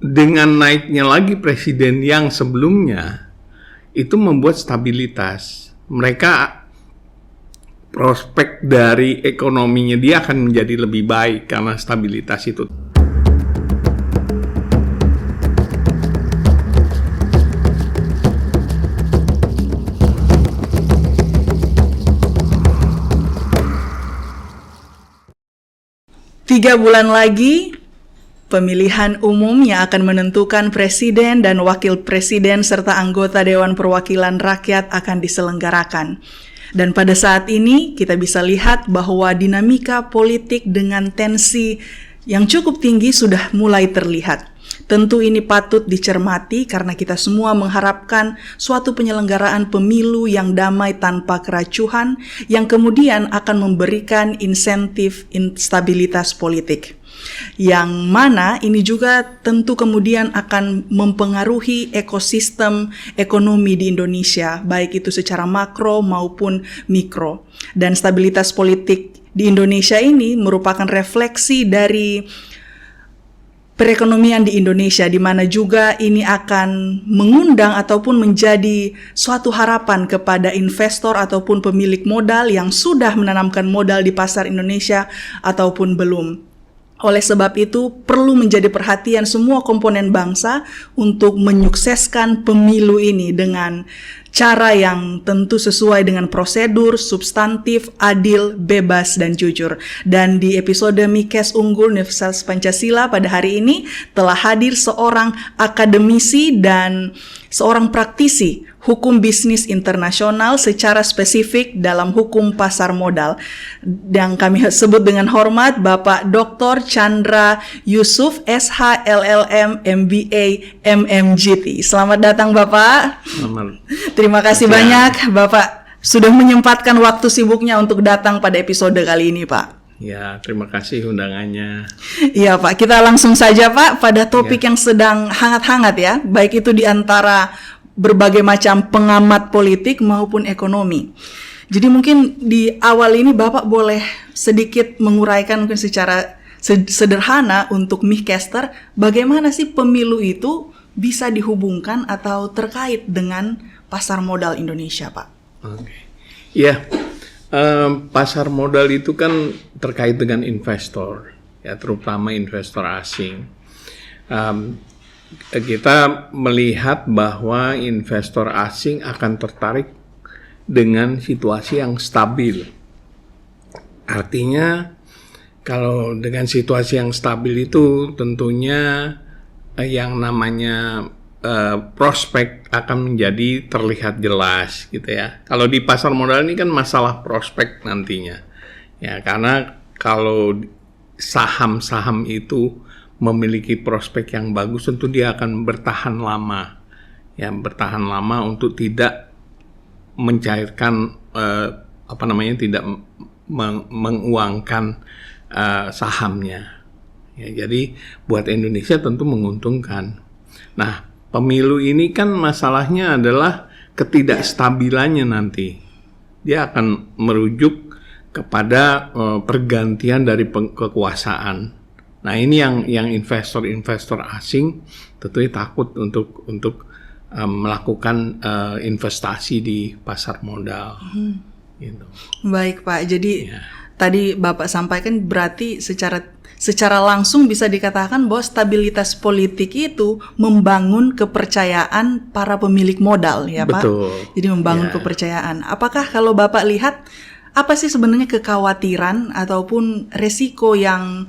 dengan naiknya lagi presiden yang sebelumnya, itu membuat stabilitas. Mereka prospek dari ekonominya dia akan menjadi lebih baik karena stabilitas itu. Tiga bulan lagi, pemilihan umum yang akan menentukan presiden dan wakil presiden serta anggota Dewan Perwakilan Rakyat akan diselenggarakan. Dan pada saat ini kita bisa lihat bahwa dinamika politik dengan tensi yang cukup tinggi sudah mulai terlihat. Tentu ini patut dicermati karena kita semua mengharapkan suatu penyelenggaraan pemilu yang damai tanpa keracuhan yang kemudian akan memberikan insentif stabilitas politik. Yang mana ini juga tentu kemudian akan mempengaruhi ekosistem ekonomi di Indonesia, baik itu secara makro maupun mikro. Dan stabilitas politik di Indonesia ini merupakan refleksi dari perekonomian di Indonesia, di mana juga ini akan mengundang ataupun menjadi suatu harapan kepada investor ataupun pemilik modal yang sudah menanamkan modal di pasar Indonesia ataupun belum. Oleh sebab itu, perlu menjadi perhatian semua komponen bangsa untuk menyukseskan pemilu ini dengan cara yang tentu sesuai dengan prosedur, substantif, adil, bebas, dan jujur. Dan di episode Mikes Unggul Universitas Pancasila pada hari ini telah hadir seorang akademisi dan seorang praktisi hukum bisnis internasional secara spesifik dalam hukum pasar modal. Yang kami sebut dengan hormat Bapak Dr. Chandra Yusuf, SH, LLM, MBA, MMGT. Selamat datang Bapak. Selamat. Terima kasih banyak Bapak sudah menyempatkan waktu sibuknya untuk datang pada episode kali ini Pak. Ya, terima kasih undangannya. Iya Pak, kita langsung saja Pak pada topik yang sedang hangat-hangat ya, baik itu di antara berbagai macam pengamat politik maupun ekonomi. Jadi mungkin di awal ini Bapak boleh sedikit menguraikan mungkin secara sederhana untuk Mikester, bagaimana sih pemilu itu bisa dihubungkan atau terkait dengan pasar modal Indonesia Pak? Oke. Ya, pasar modal itu kan terkait dengan investor, ya terutama investor asing. Kita melihat bahwa investor asing akan tertarik dengan situasi yang stabil. Artinya, kalau dengan situasi yang stabil itu tentunya yang namanya prospek akan menjadi terlihat jelas gitu ya. Kalau di pasar modal ini kan masalah prospek nantinya. Ya, karena kalau saham-saham itu memiliki prospek yang bagus, tentu dia akan bertahan lama. Ya, bertahan lama untuk tidak mencairkan tidak menguangkan sahamnya. Ya, jadi buat Indonesia tentu menguntungkan. Nah, pemilu ini kan masalahnya adalah ketidakstabilannya nanti. Dia akan merujuk kepada pergantian dari kekuasaan. Nah, ini yang investor-investor asing tentunya takut untuk melakukan investasi di pasar modal. Gitu. Baik Pak, jadi tadi Bapak sampaikan berarti secara langsung bisa dikatakan bahwa stabilitas politik itu membangun kepercayaan para pemilik modal ya Pak. Betul. Jadi membangun kepercayaan. Apakah kalau Bapak lihat apa sih sebenarnya kekhawatiran ataupun resiko yang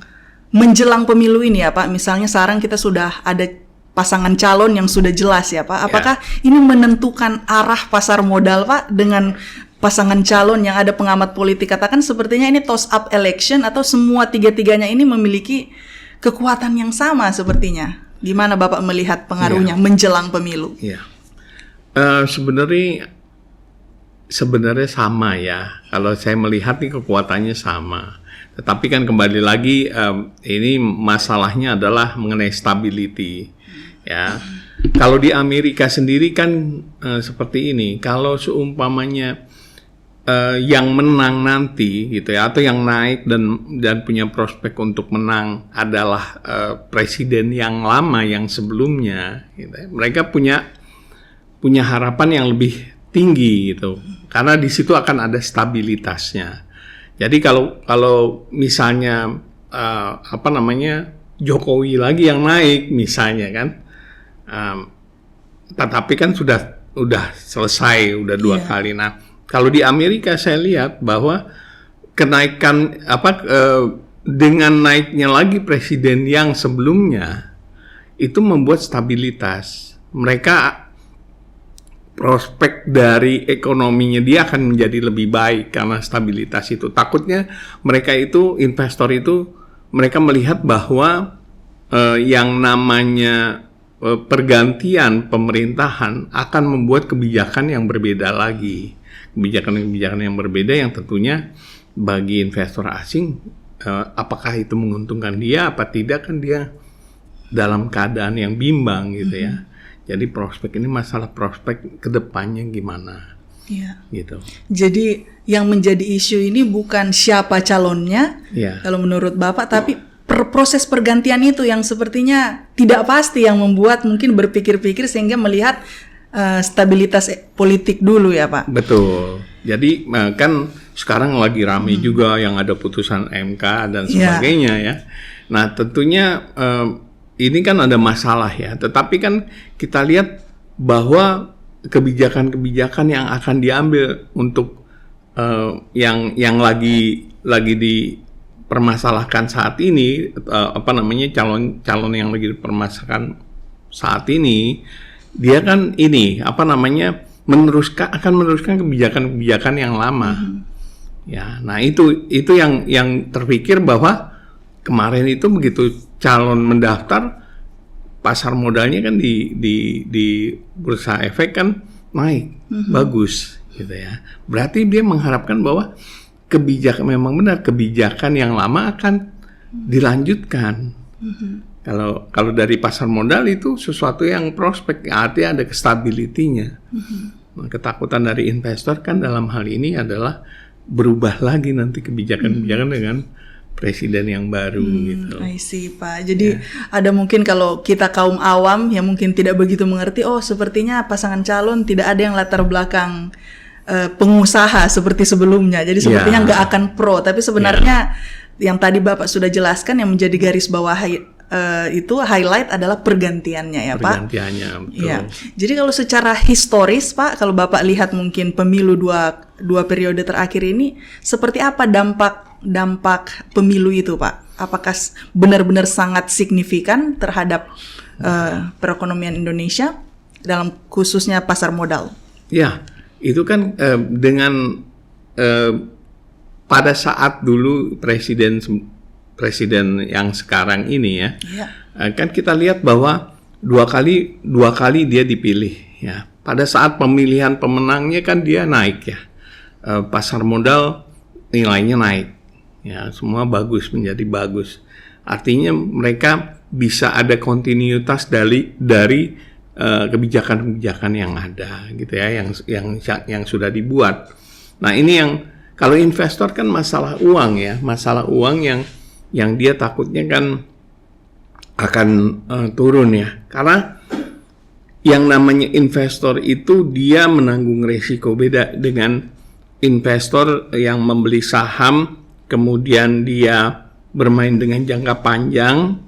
menjelang pemilu ini ya Pak? Misalnya sekarang kita sudah ada pasangan calon yang sudah jelas ya Pak. Apakah ini menentukan arah pasar modal Pak dengan pasangan calon yang ada pengamat politik katakan sepertinya ini toss up election atau semua tiga-tiganya ini memiliki kekuatan yang sama sepertinya. Gimana Bapak melihat pengaruhnya menjelang pemilu? Iya. Sebenarnya sama ya. Kalau saya melihat nih kekuatannya sama. Tetapi kan kembali lagi ini masalahnya adalah mengenai stability. Ya. Kalau di Amerika sendiri kan seperti ini. Kalau seumpamanya yang menang nanti gitu ya, atau yang naik dan punya prospek untuk menang adalah presiden yang lama yang sebelumnya gitu ya. Mereka punya harapan yang lebih tinggi gitu, karena di situ akan ada stabilitasnya. Jadi kalau misalnya Jokowi lagi yang naik misalnya kan, tetapi kan udah selesai, udah 2 kali. Nah, kalau di Amerika saya lihat bahwa kenaikan dengan naiknya lagi presiden yang sebelumnya itu membuat stabilitas. Mereka prospek dari ekonominya dia akan menjadi lebih baik karena stabilitas itu. Takutnya mereka itu, investor itu, mereka melihat bahwa yang namanya pergantian pemerintahan akan membuat kebijakan yang berbeda lagi. Kebijakan yang berbeda yang tentunya bagi investor asing, apakah itu menguntungkan dia apa tidak, kan dia dalam keadaan yang bimbang gitu ya. Jadi ini masalah prospek kedepannya gimana, gitu. Jadi yang menjadi isu ini bukan siapa calonnya, kalau menurut Bapak, tapi proses pergantian itu yang sepertinya tidak pasti, yang membuat mungkin berpikir-pikir sehingga melihat stabilitas politik dulu ya Pak. Betul. Jadi kan sekarang lagi ramai juga yang ada putusan MK dan sebagainya ya. Nah tentunya ini kan ada masalah ya. Tetapi kan kita lihat bahwa kebijakan-kebijakan yang akan diambil untuk yang lagi dipermasalahkan saat ini, calon yang lagi dipermasalahkan saat ini, dia kan akan meneruskan kebijakan-kebijakan yang lama. Ya, nah itu yang terpikir bahwa kemarin itu begitu calon mendaftar, pasar modalnya kan di bursa efek kan naik, bagus gitu ya. Berarti dia mengharapkan bahwa memang benar kebijakan yang lama akan dilanjutkan. Kalau dari pasar modal itu sesuatu yang prospek, artinya ada stability-nya. Ketakutan dari investor kan dalam hal ini adalah berubah lagi nanti kebijakan-kebijakan dengan presiden yang baru gitu. I see, Pak. Jadi ada mungkin kalau kita kaum awam yang mungkin tidak begitu mengerti, sepertinya pasangan calon tidak ada yang latar belakang pengusaha seperti sebelumnya. Jadi sepertinya nggak akan pro. Tapi sebenarnya yang tadi Bapak sudah jelaskan, yang menjadi garis bawah itu highlight adalah pergantiannya ya Pak. Pergantiannya, betul. Ya. Jadi kalau secara historis Pak, kalau Bapak lihat mungkin pemilu dua periode terakhir ini, seperti apa dampak pemilu itu Pak? Apakah benar-benar sangat signifikan terhadap perekonomian Indonesia dalam khususnya pasar modal? Ya, itu kan dengan pada saat dulu presiden yang sekarang ini kan kita lihat bahwa dua kali dia dipilih ya. Pada saat pemilihan pemenangnya kan dia naik ya, pasar modal nilainya naik ya, semua menjadi bagus. Artinya mereka bisa ada kontinuitas dari kebijakan-kebijakan yang ada gitu ya, yang sudah dibuat. Nah ini yang kalau investor kan masalah uang ya, yang dia takutnya kan akan turun ya, karena yang namanya investor itu dia menanggung resiko, beda dengan investor yang membeli saham kemudian dia bermain dengan jangka panjang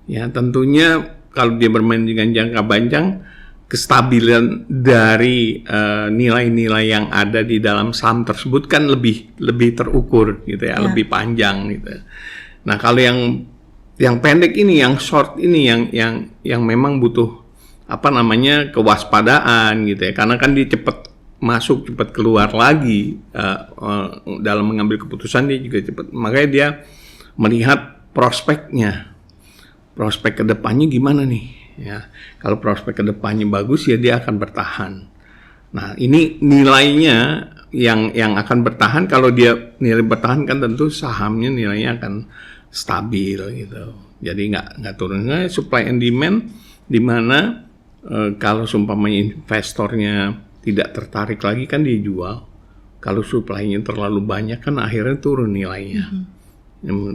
ya. Tentunya kalau dia bermain dengan jangka panjang, kestabilan dari nilai-nilai yang ada di dalam saham tersebut kan lebih terukur gitu ya, lebih panjang gitu. Nah kalau yang pendek ini, yang short ini, yang memang butuh kewaspadaan gitu ya, karena kan dia cepat masuk cepat keluar lagi dalam mengambil keputusan, dia juga cepat, makanya dia melihat prospek kedepannya gimana nih ya. Kalau prospek kedepannya bagus ya dia akan bertahan. Nah ini nilainya yang akan bertahan. Kalau dia nilai bertahan kan tentu sahamnya nilainya akan stabil gitu. Jadi nggak turun. Supply and demand, di mana kalau seumpamanya investornya tidak tertarik lagi kan dia jual. Kalau supply-nya terlalu banyak kan akhirnya turun nilainya.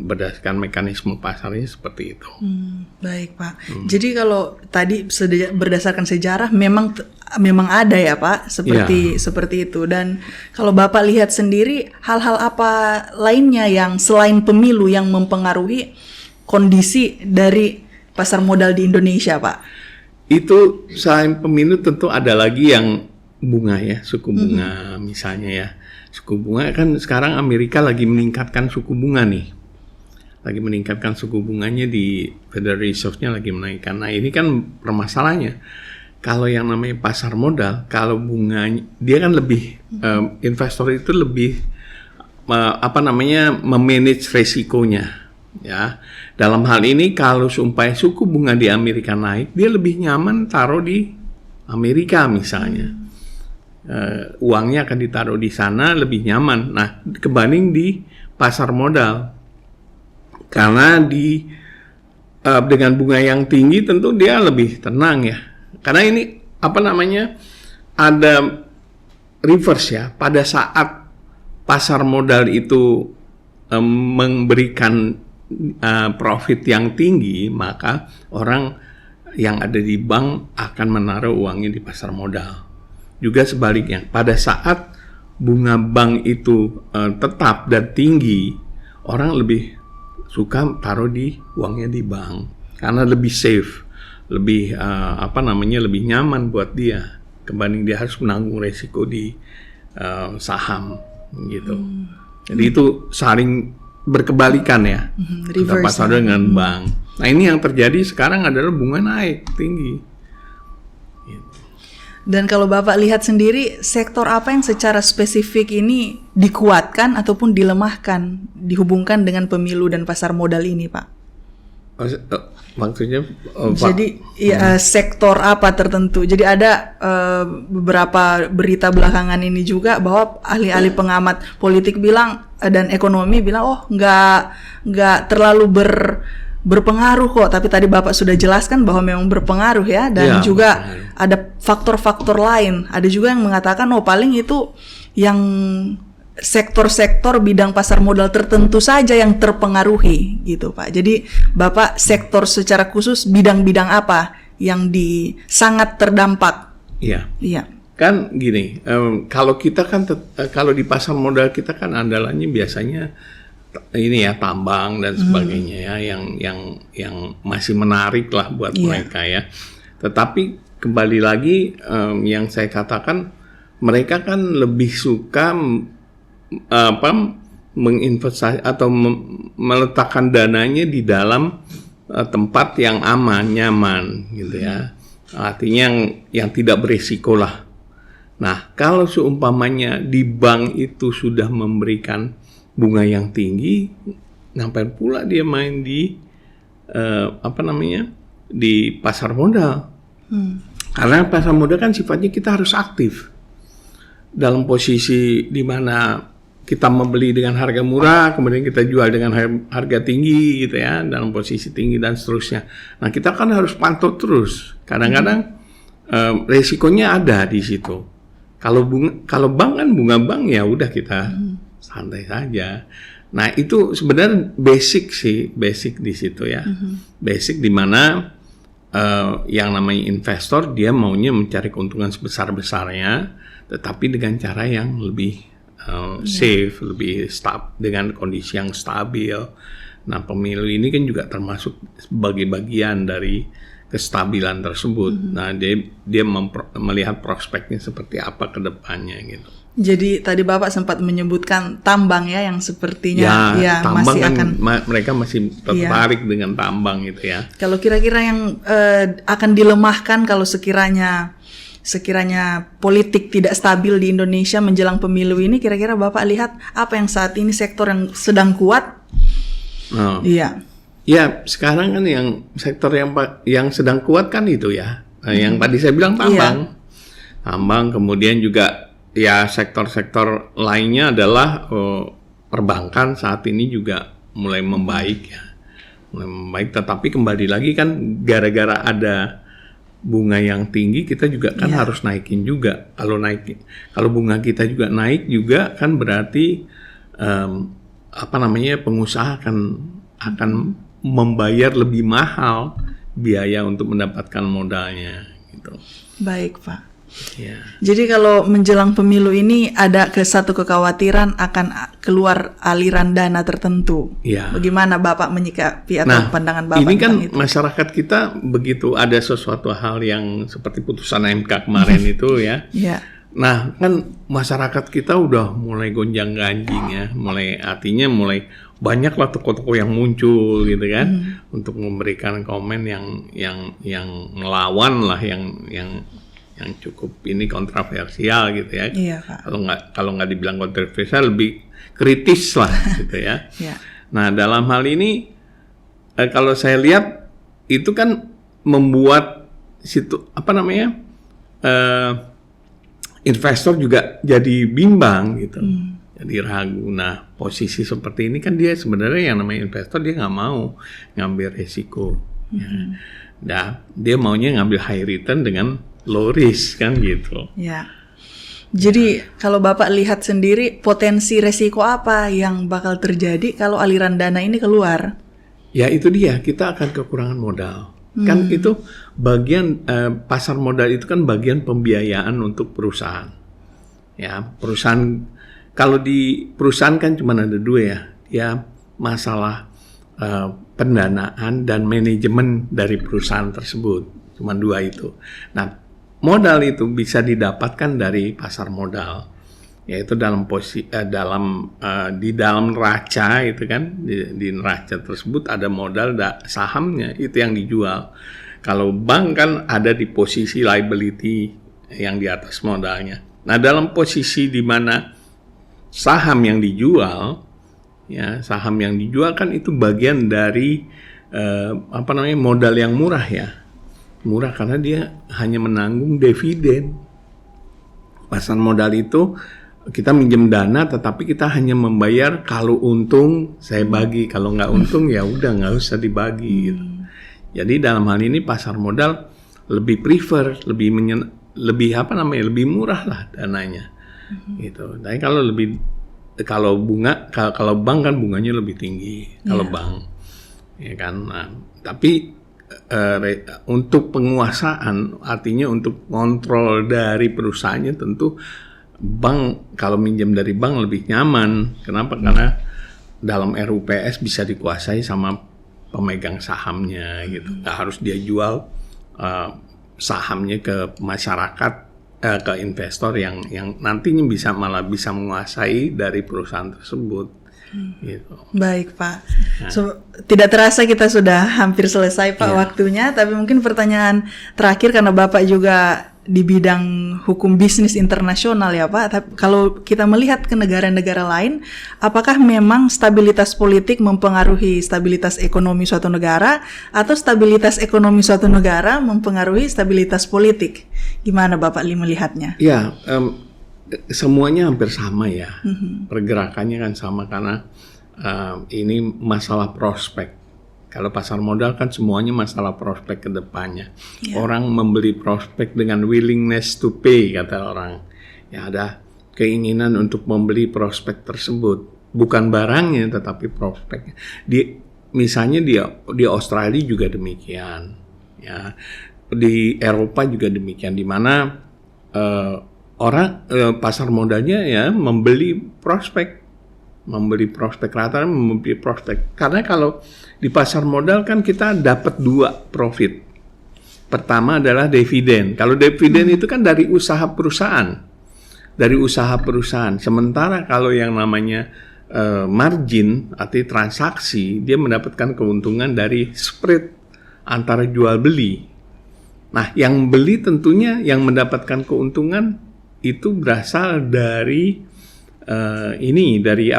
Berdasarkan mekanisme pasarnya seperti itu. Baik Pak. Jadi kalau tadi berdasarkan sejarah memang ada ya Pak seperti itu. Dan kalau Bapak lihat sendiri hal-hal apa lainnya yang selain pemilu yang mempengaruhi kondisi dari pasar modal di Indonesia Pak? Itu selain pemilu tentu ada lagi yang bunga ya, suku bunga misalnya ya. Suku bunga kan sekarang Amerika lagi meningkatkan suku bunga nih. Lagi meningkatkan suku bunganya di Federal Reserve-nya lagi menaikkan. Nah ini kan permasalahannya. Kalau yang namanya pasar modal, kalau bunganya, dia kan lebih, investor itu lebih, memanage resikonya. Ya, dalam hal ini kalau supaya suku bunga di Amerika naik, dia lebih nyaman taruh di Amerika misalnya. Uangnya akan ditaruh di sana lebih nyaman. Nah, kebanding di pasar modal, karena dengan bunga yang tinggi tentu dia lebih tenang ya. Karena ini ada reverse ya. Pada saat pasar modal itu memberikan profit yang tinggi, maka orang yang ada di bank akan menaruh uangnya di pasar modal. Juga sebaliknya, pada saat bunga bank itu tetap dan tinggi, orang lebih suka taruh uangnya di bank karena lebih safe, lebih lebih nyaman buat dia kebanding dia harus menanggung resiko di saham gitu. Jadi itu saling berkebalikan ya, antara pasar dengan bank. Nah ini yang terjadi sekarang adalah bunga naik tinggi. Dan kalau Bapak lihat sendiri, sektor apa yang secara spesifik ini dikuatkan ataupun dilemahkan, dihubungkan dengan pemilu dan pasar modal ini, Pak? Maksudnya? Jadi sektor apa tertentu? Jadi ada beberapa berita belakangan ini juga bahwa ahli-ahli pengamat politik bilang dan ekonomi bilang, nggak terlalu berpengaruh kok, tapi tadi Bapak sudah jelaskan bahwa memang berpengaruh ya, dan juga ada faktor-faktor lain. Ada juga yang mengatakan paling itu yang sektor-sektor bidang pasar modal tertentu saja yang terpengaruhi gitu Pak. Jadi Bapak sektor secara khusus bidang-bidang apa yang sangat terdampak? Iya. Kan gini, kalau kita kan kalau di pasar modal kita kan andalannya biasanya ini ya tambang dan sebagainya ya, yang masih menarik lah buat mereka ya. Tetapi kembali lagi yang saya katakan, mereka kan lebih suka menginvestasi atau meletakkan dananya di dalam tempat yang aman, nyaman gitu ya. Artinya yang tidak berisiko lah. Nah, kalau seumpamanya di bank itu sudah memberikan bunga yang tinggi, ngapain pula dia main di di pasar modal? Karena pasar modal kan sifatnya kita harus aktif dalam posisi di mana kita membeli dengan harga murah, kemudian kita jual dengan harga tinggi gitu ya, dalam posisi tinggi dan seterusnya. Nah, kita kan harus pantau terus. Kadang-kadang resikonya ada di situ. Kalau bank kan bunga bank ya udah kita santai saja. Nah itu sebenarnya basic di situ ya. Basic di mana yang namanya investor dia maunya mencari keuntungan sebesar-besarnya, tetapi dengan cara yang lebih safe, lebih dengan kondisi yang stabil. Nah pemilu ini kan juga termasuk sebagai bagian dari kestabilan tersebut. Nah dia melihat prospeknya seperti apa ke depannya gitu. Jadi tadi Bapak sempat menyebutkan tambang ya, yang sepertinya tambang masih kan mereka masih tertarik dengan tambang gitu ya. Kalau kira-kira yang akan dilemahkan kalau sekiranya politik tidak stabil di Indonesia menjelang pemilu ini, kira-kira Bapak lihat apa yang saat ini sektor yang sedang kuat? Ya, sekarang kan yang sektor yang sedang kuat kan itu ya. Yang tadi saya bilang tambang. Tambang, kemudian juga ya sektor-sektor lainnya adalah perbankan saat ini juga mulai membaik ya. Mulai membaik, tetapi kembali lagi kan gara-gara ada bunga yang tinggi, kita juga kan harus naikin juga. Kalau bunga kita juga naik juga kan berarti pengusaha akan membayar lebih mahal biaya untuk mendapatkan modalnya gitu. Baik, Pak. Ya. Jadi kalau menjelang pemilu ini ada satu kekhawatiran akan keluar aliran dana tertentu. Ya. Bagaimana Bapak menyikapi atau pandangan Bapak ini kan tentang itu? Masyarakat kita begitu ada sesuatu hal yang seperti putusan MK kemarin itu ya. Ya. Nah, kan masyarakat kita udah mulai gonjang-ganjing ya, mulai banyaklah tokoh-tokoh yang muncul gitu kan, untuk memberikan komen yang melawan lah, yang cukup ini kontroversial gitu ya. Iya, Pak. Kalau nggak dibilang kontroversial, lebih kritis lah gitu ya. Iya. Nah, dalam hal ini kalau saya lihat itu kan membuat investor juga jadi bimbang gitu. Jadi ragu. Nah, posisi seperti ini kan dia sebenarnya yang namanya investor, dia nggak mau ngambil resiko. Ya. Nah, dia maunya ngambil high return dengan low risk kan gitu. Ya. Jadi kalau Bapak lihat sendiri potensi resiko apa yang bakal terjadi kalau aliran dana ini keluar? Ya itu dia, kita akan kekurangan modal. Kan itu bagian pasar modal itu kan bagian pembiayaan untuk perusahaan. Ya, perusahaan, kalau di perusahaan kan cuma ada dua ya. Ya, masalah pendanaan dan manajemen dari perusahaan tersebut. Cuma dua itu. Nah, modal itu bisa didapatkan dari pasar modal, yaitu di dalam neraca itu kan, di neraca tersebut ada modal sahamnya itu yang dijual. Kalau bank kan ada di posisi liability yang di atas modalnya. Nah, dalam posisi di mana saham yang dijual kan itu bagian dari modal yang murah ya. Murah karena dia hanya menanggung dividen. Pasar modal itu kita minjem dana, tetapi kita hanya membayar kalau untung saya bagi, kalau nggak untung ya udah nggak usah dibagi. Gitu. Jadi dalam hal ini pasar modal lebih prefer, lebih murah lah dananya. Gitu. Tapi kalau bank kan bunganya lebih tinggi kalau bank, ya kan. Nah, tapi untuk penguasaan, artinya untuk kontrol dari perusahaannya, tentu bank, kalau minjem dari bank lebih nyaman. Kenapa? Karena dalam RUPS bisa dikuasai sama pemegang sahamnya gitu. Nggak harus dia jual sahamnya ke masyarakat, ke investor yang nantinya malah bisa menguasai dari perusahaan tersebut. Gitu. Baik, Pak. Tidak terasa kita sudah hampir selesai, Pak, waktunya. Tapi mungkin pertanyaan terakhir, karena Bapak juga di bidang hukum bisnis internasional ya, Pak. Tapi kalau kita melihat ke negara-negara lain, apakah memang stabilitas politik mempengaruhi stabilitas ekonomi suatu negara, atau stabilitas ekonomi suatu negara mempengaruhi stabilitas politik? Gimana Bapak melihatnya? Ya, semuanya hampir sama ya, pergerakannya kan sama karena ini masalah prospek. Kalau pasar modal kan semuanya masalah prospek ke depannya. Orang membeli prospek dengan willingness to pay, kata orang. Ya, ada keinginan untuk membeli prospek tersebut, bukan barangnya tetapi prospeknya. Misalnya di Australia juga demikian, ya. Di Eropa juga demikian, di mana pasar modalnya ya membeli prospek karena kalau di pasar modal kan kita dapat dua profit. Pertama adalah dividen. Kalau dividen itu kan dari usaha perusahaan, sementara kalau yang namanya margin arti transaksi, dia mendapatkan keuntungan dari spread antara jual beli. Nah, yang beli tentunya yang mendapatkan keuntungan itu berasal dari dari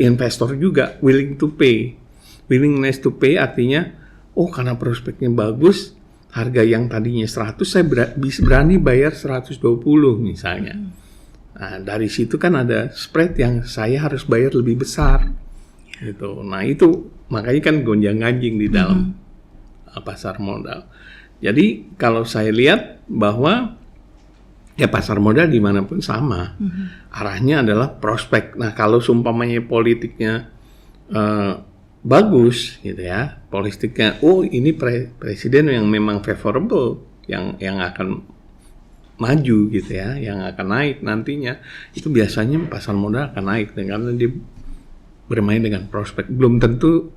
investor juga, willingness to pay artinya karena prospeknya bagus, harga yang tadinya 100 saya berani bayar 120 misalnya. Nah, dari situ kan ada spread yang saya harus bayar lebih besar gitu. Nah, itu makanya kan gonjang-ganjing di dalam pasar modal. Jadi kalau saya lihat bahwa ya pasar modal dimanapun sama, arahnya adalah prospek. Nah kalau seumpamanya politiknya bagus gitu ya, politiknya, ini presiden yang memang favorable, yang akan maju gitu ya, yang akan naik nantinya, itu biasanya pasar modal akan naik karena dia bermain dengan prospek. Belum tentu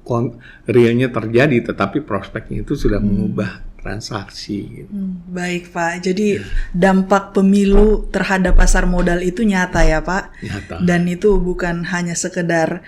realnya terjadi, tetapi prospeknya itu sudah mengubah transaksi. Gitu. Baik Pak, jadi dampak pemilu terhadap pasar modal itu nyata ya Pak. Nyata. Dan itu bukan hanya sekedar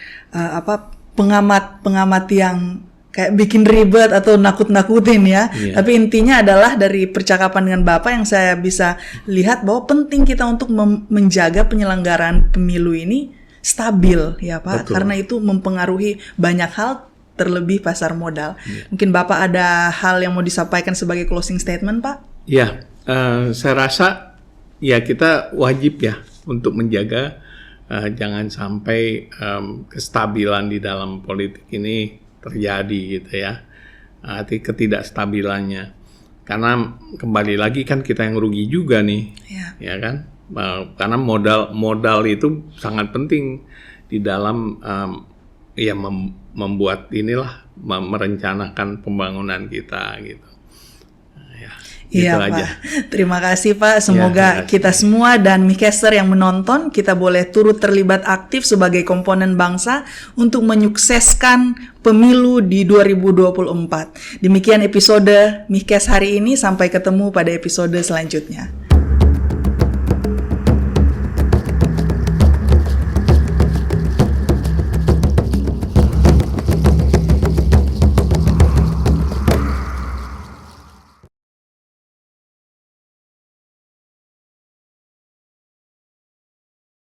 pengamat yang kayak bikin ribet atau nakut-nakutin ya. Tapi intinya adalah dari percakapan dengan Bapak yang saya bisa lihat bahwa penting kita untuk menjaga penyelenggaraan pemilu ini stabil ya Pak. Betul. Karena itu mempengaruhi banyak hal, terlebih pasar modal. Mungkin Bapak ada hal yang mau disampaikan sebagai closing statement, Pak? Ya, saya rasa ya kita wajib ya untuk menjaga jangan sampai kestabilan di dalam politik ini terjadi gitu ya. Arti ketidakstabilannya. Karena kembali lagi kan kita yang rugi juga nih, ya kan? Karena modal itu sangat penting di dalam membuat merencanakan pembangunan kita gitu. Iya Pak, aja. Terima kasih Pak. Semoga kita semua dan Micaster yang menonton, kita boleh turut terlibat aktif sebagai komponen bangsa untuk menyukseskan pemilu di 2024. Demikian episode Micas hari ini, sampai ketemu pada episode selanjutnya.